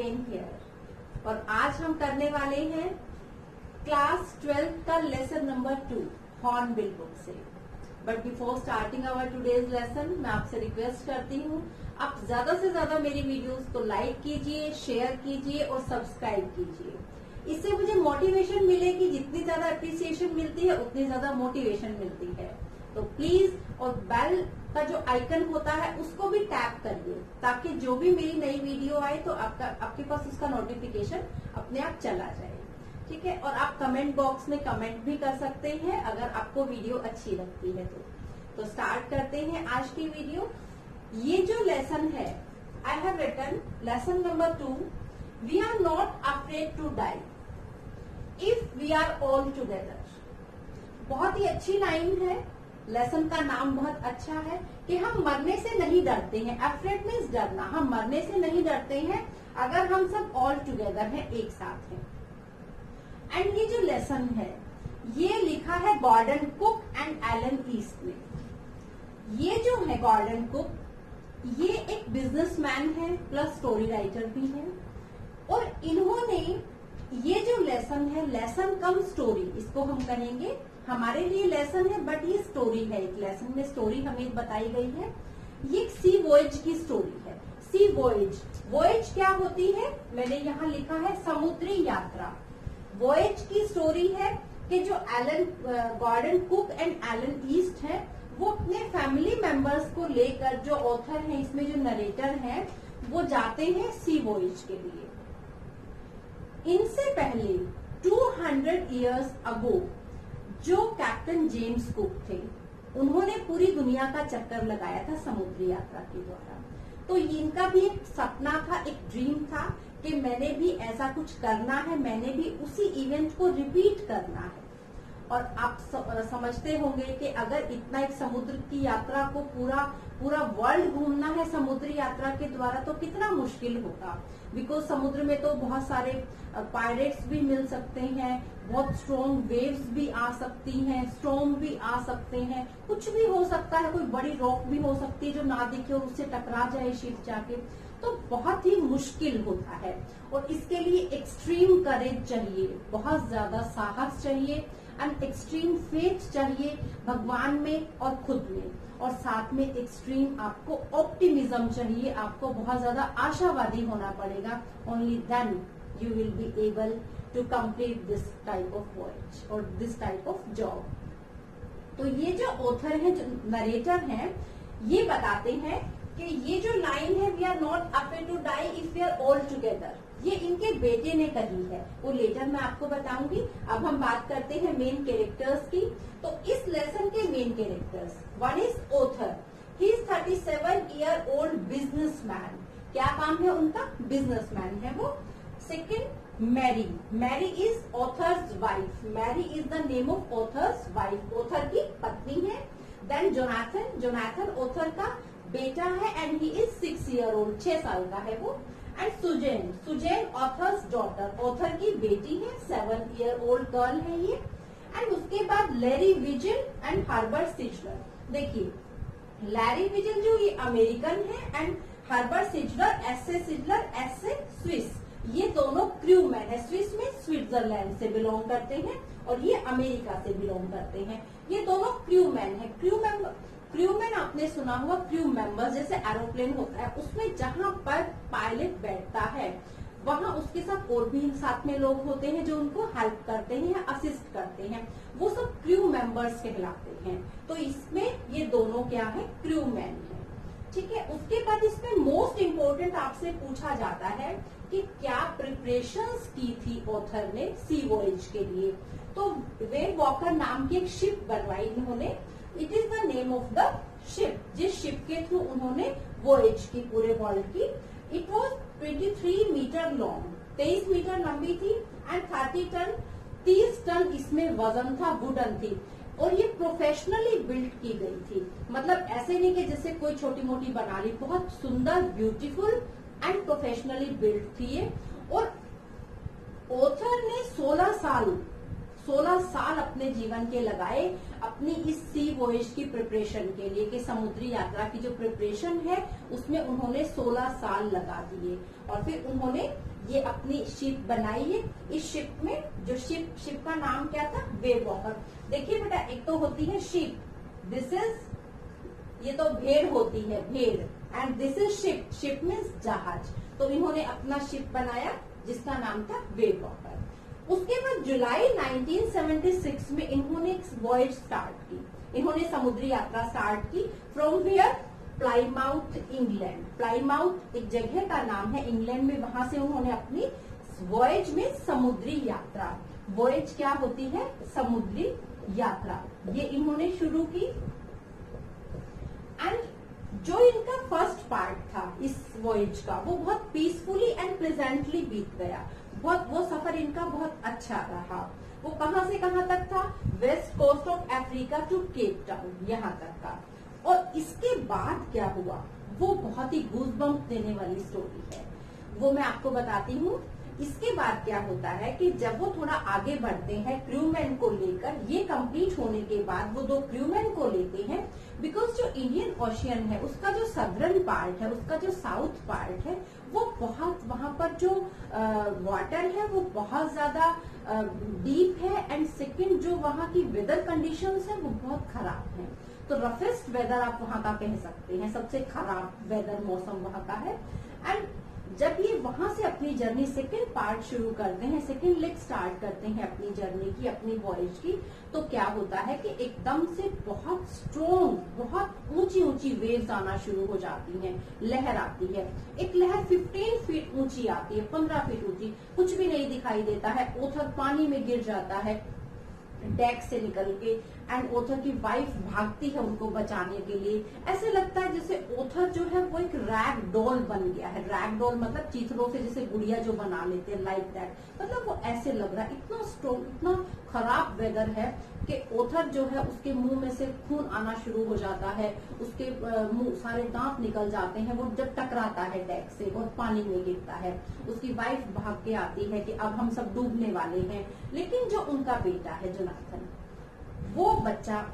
Again here और आज हम करने वाले हैं क्लास 12 का लेसन नंबर 2 हॉर्नबिल बुक से। But before starting our today's lesson मैं आपसे रिक्वेस्ट करती हूँ आप ज्यादा से ज्यादा मेरी वीडियोस को लाइक कीजिए, शेयर कीजिए और सब्सक्राइब कीजिए। इससे मुझे मोटिवेशन मिलेगी, जितनी ज्यादा अप्रिसिएशन मिलती है उतनी ज्यादा मोटिवेशन मिलती है। तो प्लीज और बेल का जो आइकन होता है उसको भी टैप करिए ताकि जो भी मेरी नई वीडियो आए तो आपके पास उसका नोटिफिकेशन अपने आप चला जाए। ठीक है, और आप कमेंट बॉक्स में कमेंट भी कर सकते हैं अगर आपको वीडियो अच्छी लगती है तो स्टार्ट करते हैं आज की वीडियो। ये जो लेसन है I have written lesson number 2, we are not afraid to die if we are all together. बहुत ही अच्छी लाइन है, लेसन का नाम बहुत अच्छा है कि हम मरने से नहीं डरते हैं। अफ्रेड मीन्स डरना, हम मरने से नहीं डरते हैं अगर हम सब ऑल टुगेदर हैं, एक साथ हैं। एंड ये जो लेसन है ये लिखा है Gordon Cook and Alan East ने। ये जो है गॉर्डन कुक ये एक बिजनेसमैन है प्लस स्टोरी राइटर भी है और इन्होंने ये जो लेसन है, लेसन कम स्टोरी इसको हम कहेंगे। हमारे लिए लेसन है बट ये स्टोरी है, एक लेसन में स्टोरी हमें बताई गई है। ये सी वॉयज की स्टोरी है। सी वॉयज, वॉयज क्या होती है मैंने यहाँ लिखा है समुद्री यात्रा। वॉयज की स्टोरी है कि जो Alan Gordon Cook and Alan East है वो अपने फैमिली मेंबर्स को लेकर, जो ऑथर है इसमें जो नरेटर है वो जाते हैं सी वॉयज के लिए। इनसे पहले 200 इयर्स अगो जो कैप्टन जेम्स कुक थे उन्होंने पूरी दुनिया का चक्कर लगाया था समुद्री यात्रा के द्वारा। तो इनका भी एक सपना था, एक ड्रीम था कि मैंने भी ऐसा कुछ करना है, मैंने भी उसी इवेंट को रिपीट करना है। और आप समझते होंगे कि अगर इतना एक समुद्र की यात्रा को पूरा वर्ल्ड घूमना है समुद्री यात्रा के द्वारा तो कितना मुश्किल होगा। बिकॉज समुद्र में तो बहुत सारे पायरेट्स भी मिल सकते हैं, बहुत स्ट्रॉन्ग वेव्स भी आ सकती हैं, स्टॉर्म भी आ सकते हैं, कुछ भी हो सकता है, कोई बड़ी रॉक भी हो सकती है जो ना दिखे और उससे टकरा जाए शिप जाके, तो बहुत ही मुश्किल होता है। और इसके लिए एक्सट्रीम करेज चाहिए, बहुत ज्यादा साहस चाहिए एंड एक्सट्रीम फेथ चाहिए भगवान में और खुद में, और साथ में एक्सट्रीम आपको ऑप्टिमिज्म चाहिए, आपको बहुत ज्यादा आशावादी होना पड़ेगा। Only then you will be able to complete this type of voyage और दिस टाइप ऑफ जॉब। तो ये जो ऑथर है, जो नरेटर है, ये बताते हैं कि ये जो लाइन है we are not afraid to die if we are all together, ये इनके बेटे ने कही है, वो लेटर मैं आपको बताऊंगी। अब हम बात करते हैं मेन कैरेक्टर्स की। तो इस लेसन के main characters, one is author, he is 37 year old businessman. क्या काम है उनका? बिजनेसमैन है वो। Second Mary, Mary is author's wife, Mary is the name of author's wife, author की पत्नी है। देन जोनाथन, जोनाथन ऑथर का बेटा है and he is 6 year old, 6 साल का है वो। And Susan, Susan author's daughter, author की बेटी है, 7 ईयर ओल्ड गर्ल है ये। एंड उसके बाद Larry Vigil and Herbert Seigler. देखिए लैरी विजिल जो ये अमेरिकन है and Herbert Seigler as a Swiss, ये दोनों क्रू मैन है। स्विस में स्विट्जरलैंड से बिलोंग करते हैं और ये अमेरिका से बिलोंग करते हैं। ये दोनों क्रू मैन है। क्रू मैन आपने सुना हुआ, क्रू मेंबर जैसे एरोप्लेन होता है उसमें जहां पर पायलट बैठता है वहां उसके साथ और भी साथ में लोग होते हैं जो उनको हेल्प करते हैं या असिस्ट करते हैं, वो सब क्रू मेंबर्स कहलाते हैं। तो इसमें ये दोनों क्या है? क्रू मैन है। ठीक है, उसके बाद इसमें मोस्ट इम्पोर्टेंट आपसे पूछा जाता है कि क्या प्रिपरेशंस की थी ऑथर ने सी वॉयज के लिए। तो वेन वॉकर नाम की एक शिप बनवाई इन्होंने, it is the name of the ship, जिस शिप के थ्रू उन्होंने वॉयज की पूरे वर्ल्ड की। It was 23 metre long, 23 metre लंबी थी एंड 30 टन इसमें वजन था, वुडन थी और ये प्रोफेशनली बिल्ट की गई थी। मतलब ऐसे नहीं कि जैसे कोई छोटी मोटी बना ली, बहुत सुंदर, ब्यूटीफुल एंड प्रोफेशनली बिल्ट थी ये। और ऑथर ने 16 साल अपने जीवन के लगाए अपनी इस सी वॉयज की प्रिपरेशन के लिए, कि समुद्री यात्रा की जो प्रिपरेशन है उसमें उन्होंने 16 साल लगा दिए और फिर उन्होंने ये अपनी शिप बनाई है। इस शिप में जो शिप का नाम क्या था, वेव वॉकर। देखिए बेटा, एक तो होती है शिप, दिस इज, ये तो भेड़ होती है, भेड़, and this is ship, ship means जहाज। तो इन्होंने अपना शिप बनाया जिसका नाम था वेव वॉकर। उसके बाद जुलाई 1976 में इन्होंने एक वॉयज स्टार्ट की, इन्होंने समुद्री यात्रा स्टार्ट की। From where, Plymouth, England. Plymouth एक जगह का नाम है इंग्लैंड में, वहां से उन्होंने अपनी वॉयज में समुद्री यात्रा, वॉयज क्या होती है, समुद्री यात्रा, ये इन्होंने शुरू की। एंड जो इनका फर्स्ट पार्ट था इस वॉयज का, वो बहुत पीसफुली एंड प्लेजेंटली बीत गया। बहुत, वो सफर इनका बहुत अच्छा रहा। वो कहां से कहां तक था, west coast of Africa to Cape Town, यहाँ तक का। और इसके बाद क्या हुआ, वो बहुत ही गूज़बम्प देने वाली स्टोरी है, वो मैं आपको बताती हूँ। इसके बाद क्या होता है कि जब वो थोड़ा आगे बढ़ते हैं क्रूमैन को लेकर, ये कंप्लीट होने के बाद वो 2 क्रूमैन को लेते हैं, बिकॉज जो इंडियन ओशियन है उसका जो सदर्न पार्ट है, उसका जो साउथ पार्ट है, वो बहुत, वहां पर जो वाटर है वो बहुत ज्यादा डीप है। एंड सेकंड, जो वहां की वेदर कंडीशंस है वो बहुत खराब है। तो रफेस्ट वेदर आप वहां का कह सकते हैं, सबसे खराब वेदर मौसम वहां का है। एंड जब ये वहां से अपनी जर्नी सेकंड पार्ट शुरू करते हैं, सेकंड लेग स्टार्ट करते हैं अपनी जर्नी की, अपनी वॉयज की, तो क्या होता है कि एकदम से बहुत स्ट्रॉन्ग, बहुत ऊंची ऊंची वेव्स आना शुरू हो जाती हैं, लहर आती है। एक लहर 15 फीट ऊंची आती है, 15 फीट ऊंची, कुछ भी नहीं दिखाई देता है। ओथर पानी में गिर जाता है डेक से निकल के, एंड ओथर की वाइफ भागती है उनको बचाने के लिए। ऐसे लगता है जैसे ओथर जो है वो एक रैग डॉल बन गया है। रैग डॉल मतलब चीथड़ों से जैसे गुड़िया जो बना लेते हैं, लाइक दैट, मतलब वो ऐसे लग रहा है। इतना स्ट्रॉन्ग, इतना खराब वेदर है कि ओथर जो है उसके मुंह में से खून आना शुरू हो जाता है, उसके मुंह सारे दांत निकल जाते हैं, वो जब टकराता है डेक से और पानी में गिरता है। उसकी वाइफ भाग के आती है कि अब हम सब डूबने वाले हैं। लेकिन जो उनका बेटा है जोनाथन, वो बच्चा,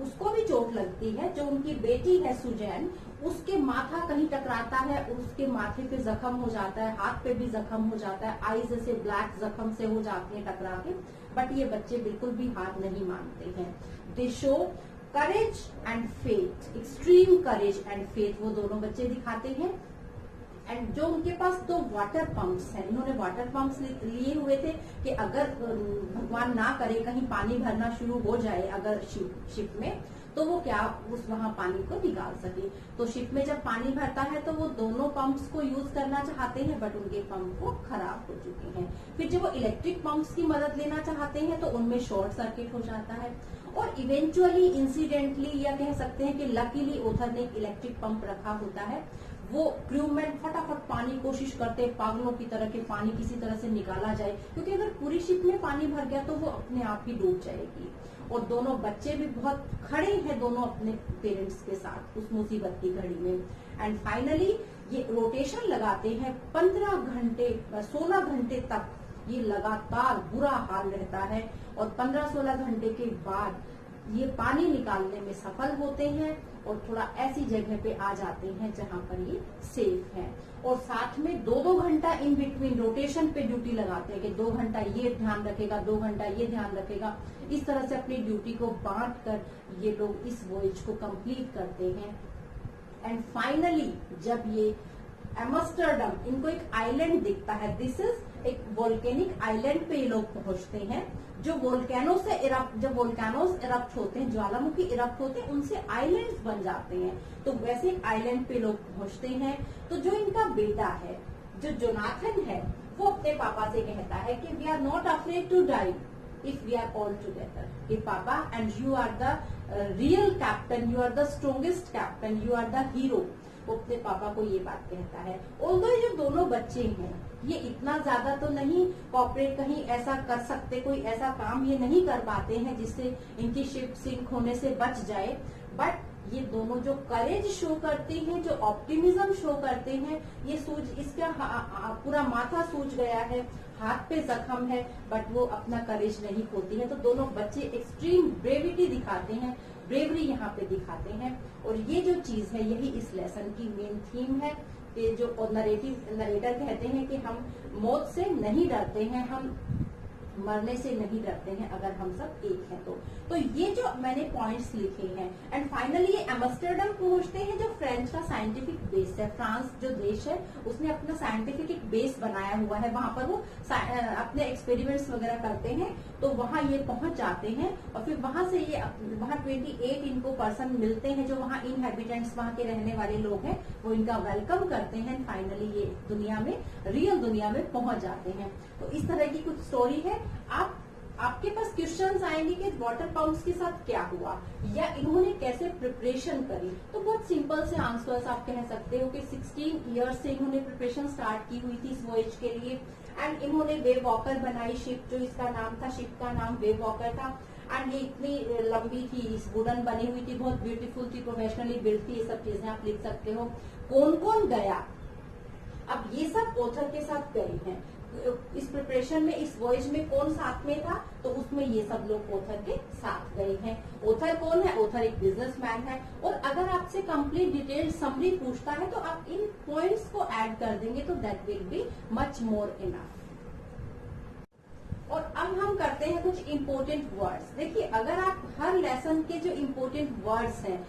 उसको भी चोट लगती है। जो उनकी बेटी है सुजैन, उसके माथा कहीं टकराता है, उसके माथे पे जख्म हो जाता है, हाथ पे भी जख्म हो जाता है, आईज से ब्लैक जख्म से हो जाती है टकरा के। बट ये बच्चे बिल्कुल भी हार नहीं मानते हैं। दे show courage and faith, extreme courage and faith, वो दोनों बच्चे दिखाते हैं। एंड जो उनके पास 2 वाटर पंप्स हैं, इन्होंने वाटर पंप्स लिए हुए थे कि अगर भगवान ना करे कहीं पानी भरना शुरू हो जाए अगर शिप में, तो वो क्या उस वहां पानी को निकाल सके। तो शिप में जब पानी भरता है तो वो दोनों पंप्स को यूज करना चाहते हैं, बट उनके पंप को खराब हो चुके हैं। फिर जब वो इलेक्ट्रिक पंप्स की मदद लेना चाहते हैं तो उनमें शॉर्ट सर्किट हो जाता है। और इवेंचुअली, इंसिडेंटली, या कह सकते हैं कि लकीली ओथर ने एक इलेक्ट्रिक पंप रखा होता है। वो क्रूमैन फटाफट पानी कोशिश करते हैं पागलों की तरह कि पानी किसी तरह से निकाला जाए, क्योंकि अगर पूरी शिप में पानी भर गया तो वो अपने आप ही डूब जाएगी। और दोनों बच्चे भी बहुत खड़े हैं, दोनों अपने पेरेंट्स के साथ उस मुसीबत की घड़ी में। एंड फाइनली ये रोटेशन लगाते हैं 15 घंटे, 16 घंटे तक ये लगातार बुरा हाल रहता है। और 15-16 घंटे के बाद ये पानी निकालने में सफल होते हैं और थोड़ा ऐसी जगह पे आ जाते हैं जहां पर ये सेफ है। और साथ में 2-2 घंटा इन बिटवीन रोटेशन पे ड्यूटी लगाते हैं कि 2 घंटा ये ध्यान रखेगा, 2 घंटा ये ध्यान रखेगा। इस तरह से अपनी ड्यूटी को बांट कर ये लोग इस वॉयज को कंप्लीट करते हैं। एंड फाइनली जब ये एम्स्टर्डम, इनको एक आइलैंड दिखता है, दिस इज एक वोल्केनिक आइलैंड पे ये लोग पहुंचते हैं। जो वोल्केनो से जब वोल्केनोस इरप्ट होते हैं, ज्वालामुखी इरप्ट होते हैं, उनसे आइलैंड्स बन जाते हैं। तो वैसे एक आइलैंड पे लोग पहुंचते हैं। तो जो इनका बेटा है, जो जोनाथन है, वो अपने पापा से कहता है कि we are not afraid to die if we are all together, कि पापा, and you are the real captain, you are the strongest captain, you are the hero. वो अपने पापा को ये बात कहता है। ऑल्दो ये जो दोनों बच्चे हैं ये इतना ज्यादा तो नहीं कॉपरेट कहीं ऐसा कर सकते, कोई ऐसा काम ये नहीं कर पाते हैं जिससे इनकी शिप सिंक होने से बच जाए, बट ये दोनों जो करेज शो करते हैं, जो ऑप्टिमिज्म शो करते हैं, ये इसका पूरा माथा सूज गया है, हाथ पे जख्म है, बट वो अपना करेज नहीं खोती है। तो दोनों बच्चे एक्सट्रीम ब्रेविटी दिखाते हैं, ब्रेवरी यहाँ पे दिखाते हैं। और ये जो चीज है यही इस लेसन की मेन थीम है के जो नरेटर कहते हैं कि हम मौत से नहीं डरते हैं, हम मरने से नहीं डरते हैं अगर हम सब एक हैं तो ये जो मैंने पॉइंट्स लिखे हैं। एंड फाइनली ये एम्स्टर्डम पहुंचते हैं जो फ्रेंच का साइंटिफिक बेस है। फ्रांस जो देश है उसने अपना साइंटिफिक एक बेस बनाया हुआ है, वहां पर वो अपने एक्सपेरिमेंट्स वगैरह करते हैं, तो वहां ये पहुंच जाते हैं और फिर वहां से ये वहां 28 इनको पर्सन मिलते हैं जो वहां इनहेबिटेंट्स, वहां के रहने वाले लोग हैं, वो इनका वेलकम करते हैं। फाइनली ये दुनिया में, रियल दुनिया में पहुंच जाते हैं। तो इस तरह की कुछ स्टोरी है। आपके पास क्वेश्चंस आएंगे कि वाटर पंप्स के साथ क्या हुआ या इन्होंने कैसे प्रिपरेशन करी, तो बहुत सिंपल से आंसर्स आप कह सकते हो कि 16 इयर्स से इन्होंने प्रिपरेशन स्टार्ट की हुई थी इस वॉयज के लिए। एंड इन्होंने वेव वॉकर बनाई, शिप जो इसका नाम था, शिप का नाम वेव वॉकर था। एंड ये इतनी लंबी थी, इस वुडन बनी हुई थी, बहुत ब्यूटीफुल थी, प्रोफेशनली बिल्ड थी। ये सब चीजें आप लिख सकते हो। कौन कौन गया, अब ये सब ऑथर के साथ गए हैं इस प्रिपरेशन में। इस वॉयज में कौन साथ में था, तो उसमें ये सब लोग ऑथर के साथ गए हैं। ऑथर कौन है, ऑथर एक बिजनेसमैन है। और अगर आपसे कंप्लीट डिटेल समरी पूछता है तो आप इन पॉइंट्स को ऐड कर देंगे तो that will be much more enough. और अब हम करते हैं कुछ इम्पोर्टेंट वर्ड्स। देखिए, अगर आप हर लेसन के जो इम्पोर्टेंट वर्ड्स हैं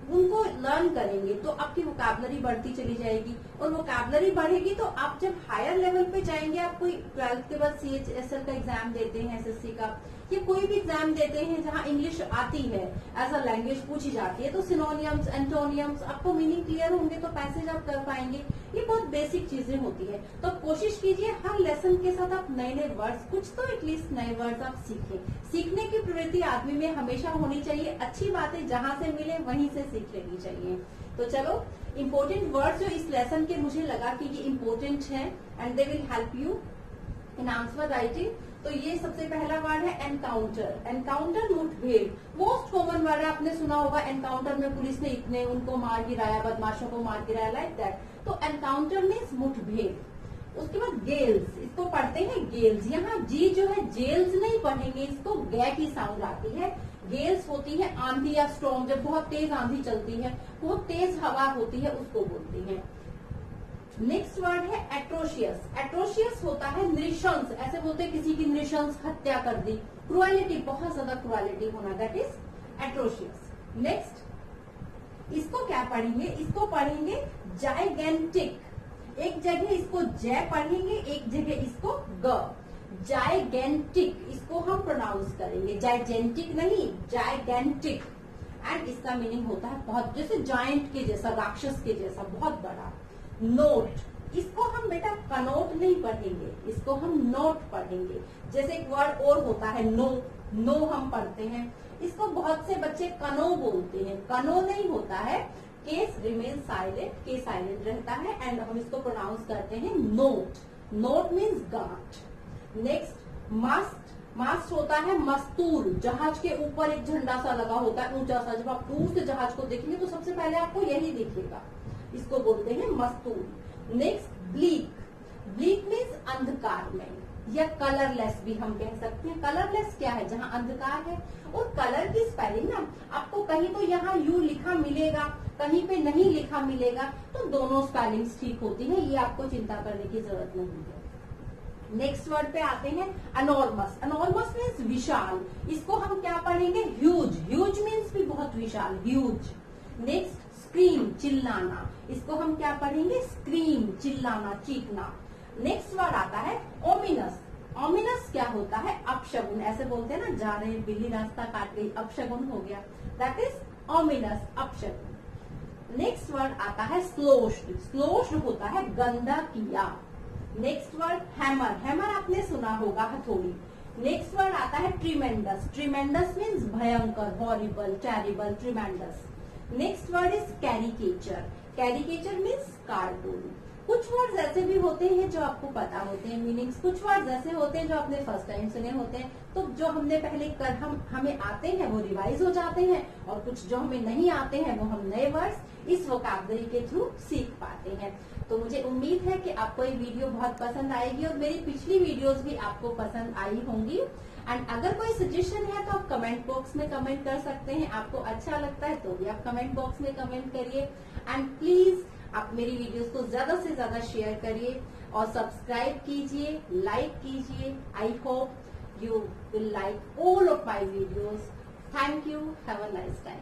उनको लर्न करेंगे तो आपकी वोकैबुलरी बढ़ती चली जाएगी, और वोकैबुलरी बढ़ेगी तो आप जब हायर लेवल पे जाएंगे, आप कोई 12th के बाद CHSL का एग्जाम देते हैं, SSC का, या कोई भी एग्जाम देते हैं जहां इंग्लिश आती है, एज अ लैंग्वेज पूछी जाती है, तो सिनोनियम्स, एंटोनियम्स, आपको मीनिंग क्लियर होंगे तो पैसेज आप कर पाएंगे। ये बहुत बेसिक चीजें होती है। तो कोशिश कीजिए हर लेसन के साथ आप नए नए वर्ड्स, कुछ तो एटलीस्ट नए वर्ड्स आप सीखें। सीखने की प्रवृत्ति आदमी में हमेशा होनी चाहिए। अच्छी बातें जहां से मिले वहीं से सीख लेनी चाहिए। तो चलो, इम्पोर्टेंट वर्ड्स जो इस लेसन के मुझे लगा कि ये इम्पोर्टेंट है and they will help you in answer writing. तो ये सबसे पहला वर्ड है एनकाउंटर। एनकाउंटर मुठभेड़, मोस्ट कॉमन वर्ड है, आपने सुना होगा। एनकाउंटर में पुलिस ने इतने उनको मार गिराया, बदमाशों को मार गिराया, लाइक दैट। तो एनकाउंटर मीन्स मुठभेड़। उसके बाद गेल्स, इसको पढ़ते हैं गेल्स। यहाँ जी जो है जेल्स नहीं पढ़ेंगे, इसको गे की साउंड आती है। गेल्स होती है आंधी या स्टॉर्म, जब बहुत तेज आंधी चलती है, बहुत तेज हवा होती है, उसको बोलती है। नेक्स्ट वर्ड है एट्रोशियस। एट्रोशियस होता है नृशंस, ऐसे बोलते हैं किसी की नृशंस, हत्या कर दी, क्रुएलिटी, बहुत ज्यादा क्रुएलिटी होना, दैट इज एट्रोशियस। नेक्स्ट, इसको क्या पढ़ेंगे, इसको पढ़ेंगे जाइगेंटिक। एक जगह इसको जय पढ़ेंगे, एक जगह इसको ग। जाइगेंटिक, इसको हम प्रोनाउंस करेंगे, जाइजेंटिक नहीं, जाइगेंटिक। एंड इसका मीनिंग होता है बहुत, जैसे जायंट के जैसा, राक्षस के जैसा, बहुत बड़ा। नोट, इसको हम बेटा कनोट नहीं पढ़ेंगे, इसको हम नोट पढ़ेंगे। जैसे एक वर्ड और होता है नो, नो हम पढ़ते हैं, इसको बहुत से बच्चे कनो बोलते हैं। कनो नहीं होता है, केस रिमेन साइलेंट, के साइलेंट रहता है, एंड हम इसको प्रोनाउंस करते हैं नोट। नोट मीन्स गांठ। नेक्स्ट, मास्ट। मास्ट होता है मस्तूल, जहाज के ऊपर एक झंडा सा लगा होता है ऊंचा सा, जब आप दूर से जहाज को देखेंगे तो सबसे पहले आपको यही दिखेगा, इसको बोलते हैं मस्तूल। Next, bleak. ब्लीक मीन्स अंधकार में, या कलरलेस भी हम कह सकते हैं। कलरलेस क्या है, जहां अंधकार है। और कलर की स्पेलिंग ना आपको कहीं तो यहाँ यू लिखा मिलेगा, कहीं पे नहीं लिखा मिलेगा, तो दोनों स्पेलिंग्स ठीक होती है, ये आपको चिंता करने की जरूरत नहीं है। नेक्स्ट वर्ड पे आते हैं अनॉर्मस। अनॉर्मस मीन्स विशाल, इसको हम क्या पढ़ेंगे, ह्यूज। ह्यूज मीन्स भी बहुत विशाल, ह्यूज। नेक्स्ट, स्क्रीम, चिल्लाना, इसको हम क्या पढ़ेंगे, स्क्रीम, चिल्लाना, चीखना। नेक्स्ट वर्ड आता है ओमिनस। ओमिनस क्या होता है, अपशगुन, ऐसे बोलते हैं ना, जा रहे बिल्ली रास्ता काट गई, अपशगुन हो गया, दैट इज ओमिनस, अपशगुन। नेक्स्ट वर्ड आता है स्लोश्ड। स्लोश्ड होता है गंदा किया। Next word hammer. हैमर आपने सुना होगा, हथौड़ी। नेक्स्ट वर्ड आता है ट्रिमेंडस। ट्रिमेंडस मीन्स भयंकर, horrible, terrible, tremendous. Next word is caricature. Caricature means cartoon. कुछ वर्ड्स ऐसे भी होते हैं जो आपको पता होते हैं मीनिंग्स, कुछ वर्ड्स ऐसे होते हैं जो आपने फर्स्ट टाइम सुने होते हैं, तो जो हमने पहले हमें आते हैं वो रिवाइज हो जाते हैं, और कुछ जो हमें नहीं आते हैं वो हम नए वर्ड्स इस वोकैबुलरी के थ्रू सीख पाते हैं। तो मुझे उम्मीद है कि आपको ये वीडियो बहुत पसंद आएगी, और मेरी पिछली वीडियोस भी आपको पसंद आई होंगी। एंड अगर कोई सजेशन है तो आप कमेंट बॉक्स में कमेंट कर सकते हैं, आपको अच्छा लगता है तो भी आप कमेंट बॉक्स में कमेंट करिए। एंड प्लीज आप मेरी वीडियोस को ज्यादा से ज्यादा शेयर करिए और सब्सक्राइब कीजिए, लाइक कीजिए. I hope you will like all of my videos. Thank you. Have a nice time.